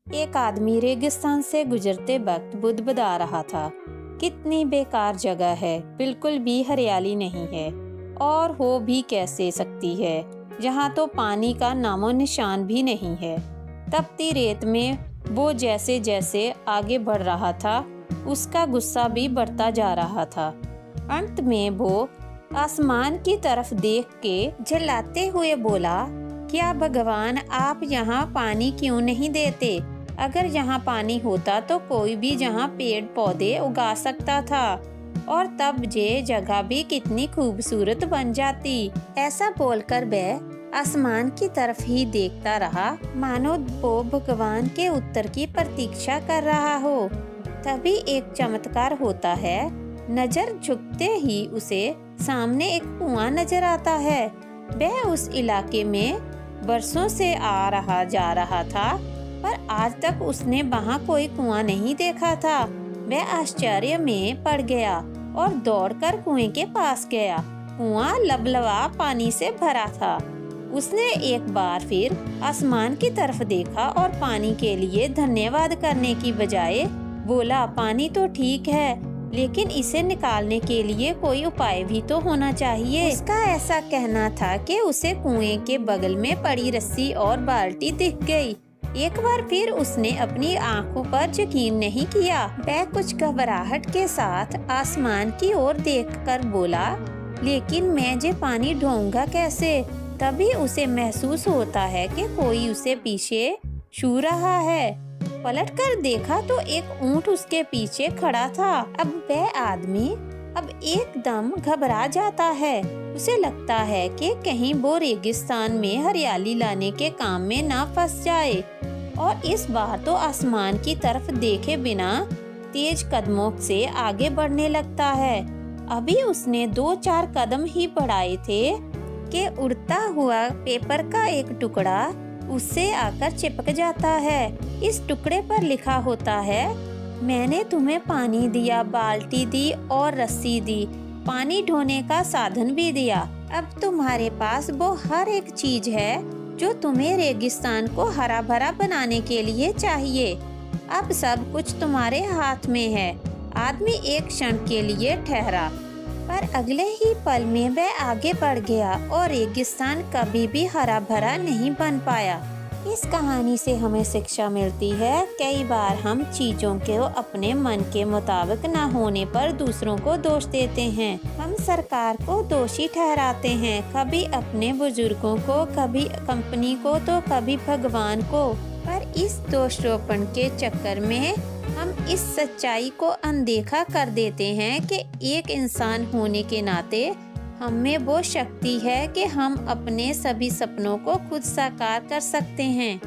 एक आदमी रेगिस्तान से गुजरते वक्त बुदबुदा रहा था। कितनी बेकार जगह है, बिल्कुल भी हरियाली नहीं है और हो भी कैसे सकती है, जहाँ तो पानी का नामो निशान भी नहीं है। तपती रेत में वो जैसे जैसे आगे बढ़ रहा था, उसका गुस्सा भी बढ़ता जा रहा था। अंत में वो आसमान की तरफ देख के झल्लाते हुए बोला, क्या भगवान आप यहाँ पानी क्यों नहीं देते? अगर यहाँ पानी होता तो कोई भी यहाँ पेड़ पौधे उगा सकता था और तब ये जगह भी कितनी खूबसूरत बन जाती। ऐसा बोलकर वह आसमान की तरफ ही देखता रहा, मानो वो भगवान के उत्तर की प्रतीक्षा कर रहा हो। तभी एक चमत्कार होता है। नजर झुकते ही उसे सामने एक कुआं नजर आता है। वह उस इलाके में बरसों से आ रहा जा रहा था, पर आज तक उसने वहाँ कोई कुआं नहीं देखा था। वह आश्चर्य में पड़ गया और दौड़कर कुएं के पास गया। कुआं लबलबा पानी से भरा था। उसने एक बार फिर आसमान की तरफ देखा और पानी के लिए धन्यवाद करने की बजाय बोला, पानी तो ठीक है, लेकिन इसे निकालने के लिए कोई उपाय भी तो होना चाहिए। उसका ऐसा कहना था कि उसे कुएं के बगल में पड़ी रस्सी और बाल्टी दिख गई। एक बार फिर उसने अपनी आंखों पर यकीन नहीं किया। वह कुछ घबराहट के साथ आसमान की ओर देखकर बोला, लेकिन मैं ये पानी ढोऊंगा कैसे? तभी उसे महसूस होता है कि कोई उसे पीछे छू रहा है। पलटकर देखा तो एक ऊंट उसके पीछे खड़ा था। अब वह आदमी एकदम घबरा जाता है। उसे लगता है कि कहीं वो रेगिस्तान में हरियाली लाने के काम में ना फंस जाए और इस बार तो आसमान की तरफ देखे बिना तेज कदमों से आगे बढ़ने लगता है। अभी उसने 2-4 कदम ही बढ़ाए थे कि उड़ता हुआ पेपर का एक टुकड़ा उससे आकर चिपक जाता है। इस टुकड़े पर लिखा होता है, मैंने तुम्हें पानी दिया, बाल्टी दी और रस्सी दी, पानी ढोने का साधन भी दिया। अब तुम्हारे पास वो हर एक चीज है जो तुम्हें रेगिस्तान को हरा भरा बनाने के लिए चाहिए। अब सब कुछ तुम्हारे हाथ में है। आदमी एक क्षण के लिए ठहरा, पर अगले ही पल में वह आगे बढ़ गया और रेगिस्तान कभी भी हरा भरा नहीं बन पाया। इस कहानी से हमें शिक्षा मिलती है, कई बार हम चीजों को अपने मन के मुताबिक न होने पर दूसरों को दोष देते हैं। हम सरकार को दोषी ठहराते हैं, कभी अपने बुजुर्गों को, कभी कंपनी को, तो कभी भगवान को। पर इस दोषारोपण के चक्कर में हम इस सच्चाई को अनदेखा कर देते हैं कि एक इंसान होने के नाते हम में वो शक्ति है कि हम अपने सभी सपनों को खुद साकार कर सकते हैं।